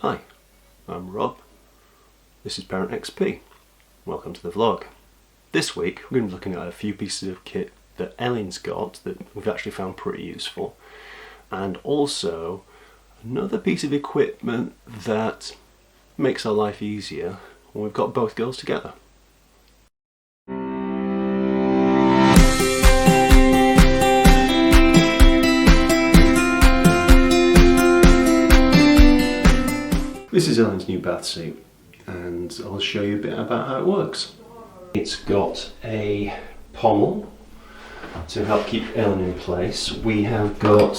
Hi, I'm Rob. This is ParentXP. Welcome to the vlog. This week we're going to be looking at a few pieces of kit that Elin's got that we've actually found pretty useful, and also another piece of equipment that makes our life easier when we've got both girls together. This is Elin's new bath seat, and I'll show you a bit about how it works. It's got a pommel to help keep Elin in place. We have got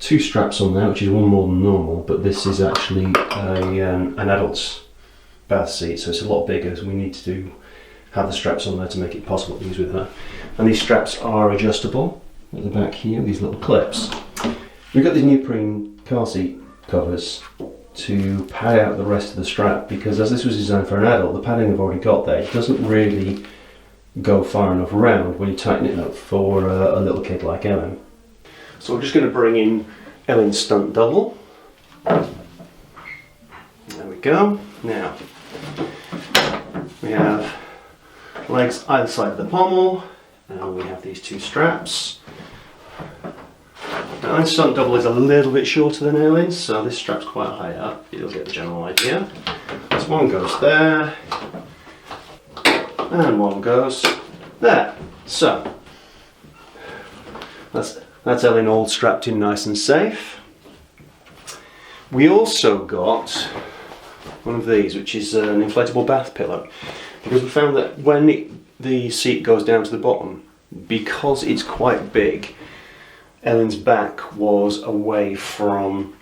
two straps on there, which is one more than normal, but this is actually an adult's bath seat, so it's a lot bigger, so we need to have the straps on there to make it possible to use with her. And these straps are adjustable at the back here, these little clips. We've got these neoprene car seat covers to pad out the rest of the strap, because as this was designed for an adult, the padding they've already got there doesn't really go far enough around when you tighten it up for a little kid like Elin. So we're just going to bring in Elin's stunt double. There we go. Now we have legs either side of the pommel, and we have these two straps. Now, this stunt double is a little bit shorter than Elin's, so this strap's quite high up. You'll get the general idea. This one goes there, and one goes there. So that's Elin all strapped in nice and safe. We also got one of these, which is an inflatable bath pillow, because we found that when the seat goes down to the bottom, because it's quite big, Elin's back was away from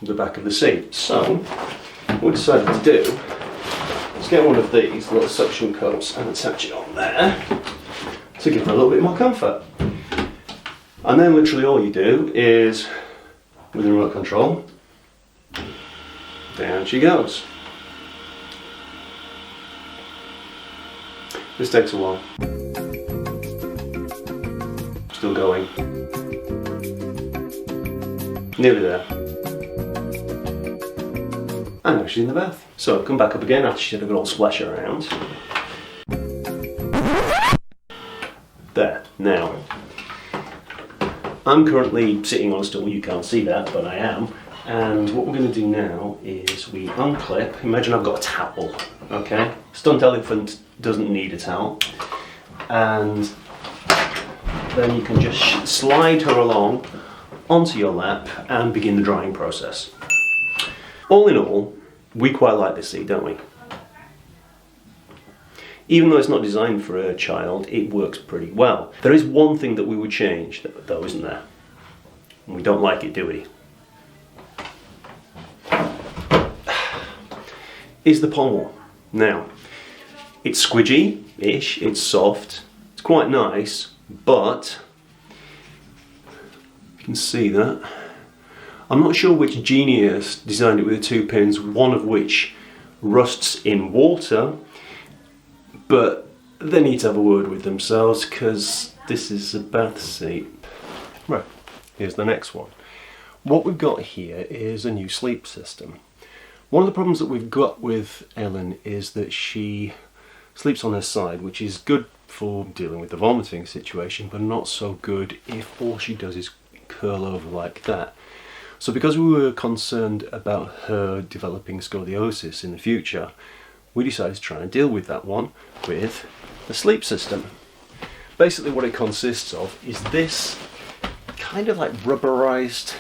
the back of the seat. So what we decided to do is get one of these little suction cups and attach it on there to give her a little bit more comfort. And then literally all you do is, with the remote control, down she goes. This takes a while. Still going. Nearly there. And now she's in the bath. So come back up again after she had a good old splash around. There. Now, I'm currently sitting on a stool. You can't see that, but I am. And what we're going to do now is we unclip. Imagine I've got a towel. Okay? Stunt elephant doesn't need a towel. And then you can just slide her along onto your lap and begin the drying process. All in all, we quite like this seat, don't we? Even though it's not designed for a child, it works pretty well. There is one thing that we would change though, isn't there? And we don't like it, do we? Is the pommel. Now, it's squidgy-ish, it's soft, it's quite nice, but you can see that. I'm not sure which genius designed it with the two pins, one of which rusts in water, but they need to have a word with themselves, because this is a bath seat. Right, here's the next one. What we've got here is a new sleep system. One of the problems that we've got with Elin is that she sleeps on her side, which is good for dealing with the vomiting situation, but not so good if all she does is curl over like that. So because we were concerned about her developing scoliosis in the future, we decided to try and deal with that one with the sleep system. Basically what it consists of is this kind of like rubberized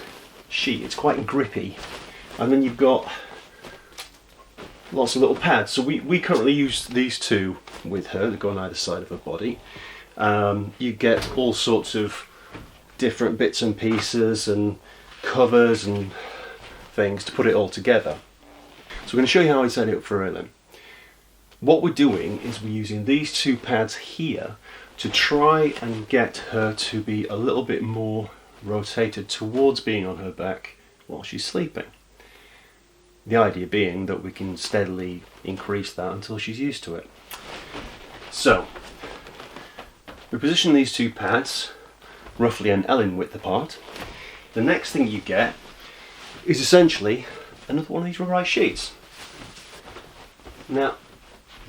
sheet. It's quite grippy, and then you've got lots of little pads. So we currently use these two with her that go on either side of her body. You get all sorts of different bits and pieces and covers and things to put it all together. So we're going to show you how I set it up for Elin. What we're doing is we're using these two pads here to try and get her to be a little bit more rotated towards being on her back while she's sleeping. The idea being that we can steadily increase that until she's used to it. So we position these two pads roughly an Elin width apart. The next thing you get is essentially another one of these rubberized sheets. Now,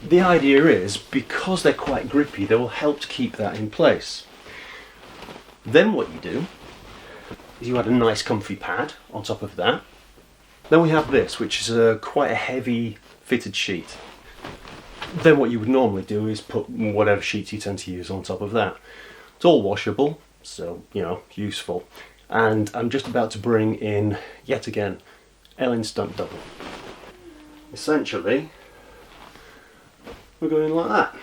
the idea is, because they're quite grippy, they will help to keep that in place. Then what you do is you add a nice comfy pad on top of that. Then we have this, which is quite a heavy fitted sheet. Then what you would normally do is put whatever sheets you tend to use on top of that. It's all washable, so, you know, useful. And I'm just about to bring in, yet again, Elin stunt double. Essentially, we're going like that.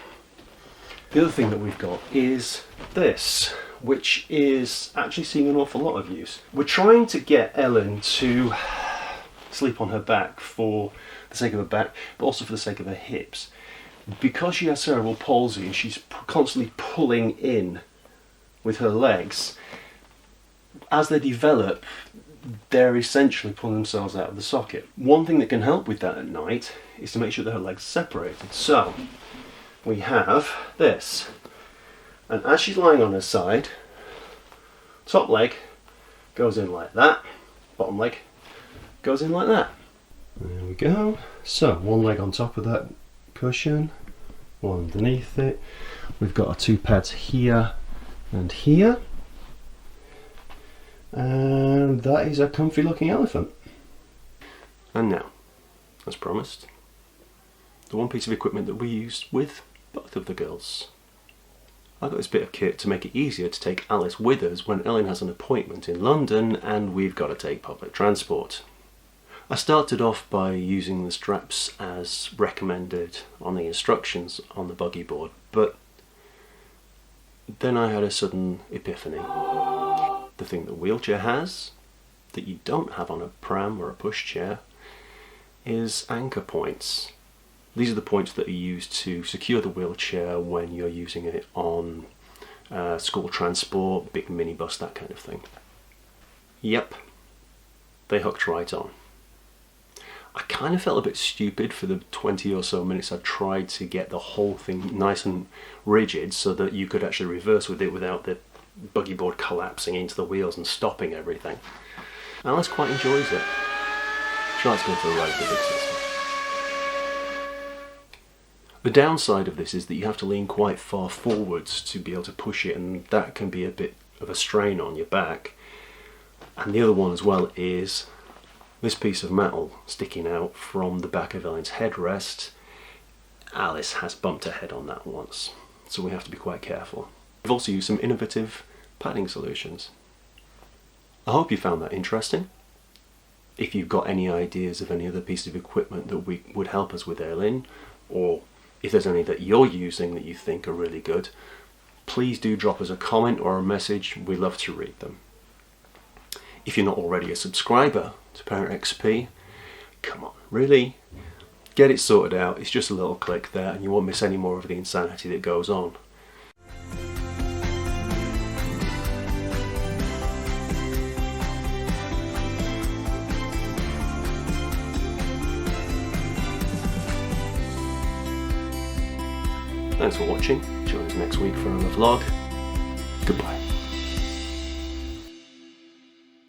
The other thing that we've got is this, which is actually seeing an awful lot of use. We're trying to get Elin to sleep on her back for the sake of her back, but also for the sake of her hips. Because she has cerebral palsy and she's constantly pulling in with her legs, as they develop, they're essentially pulling themselves out of the socket. One thing that can help with that at night is to make sure that her legs are separated. So we have this, and as she's lying on her side, top leg goes in like that, bottom leg goes in like that. There we go. So one leg on top of that cushion, one underneath it. We've got our two pads here and here, and that is a comfy looking elephant. And now, as promised, the one piece of equipment that we used with both of the girls. I got this bit of kit to make it easier to take Alice with us when Elin has an appointment in London and we've got to take public transport. I started off by using the straps as recommended on the instructions on the buggy board, but then I had a sudden epiphany. The thing that a wheelchair has, that you don't have on a pram or a pushchair, is anchor points. These are the points that are used to secure the wheelchair when you're using it on school transport, big minibus, that kind of thing. Yep, they hooked right on. I kind of felt a bit stupid for the 20 or so minutes I tried to get the whole thing nice and rigid so that you could actually reverse with it without the buggy board collapsing into the wheels and stopping everything. Alice quite enjoys it. She likes going for a ride with the big sister. The downside of this is that you have to lean quite far forwards to be able to push it, and that can be a bit of a strain on your back. And the other one as well is this piece of metal sticking out from the back of Elin's headrest. Alice has bumped her head on that once, so we have to be quite careful. We've also used some innovative padding solutions. I hope you found that interesting. If you've got any ideas of any other piece of equipment that would help us with Elin, or if there's any that you're using that you think are really good, please do drop us a comment or a message. We love to read them. If you're not already a subscriber to ParentXP, come on, really? Get it sorted out. It's just a little click there and you won't miss any more of the insanity that goes on. Thanks for watching. Join us next week for another vlog. Goodbye.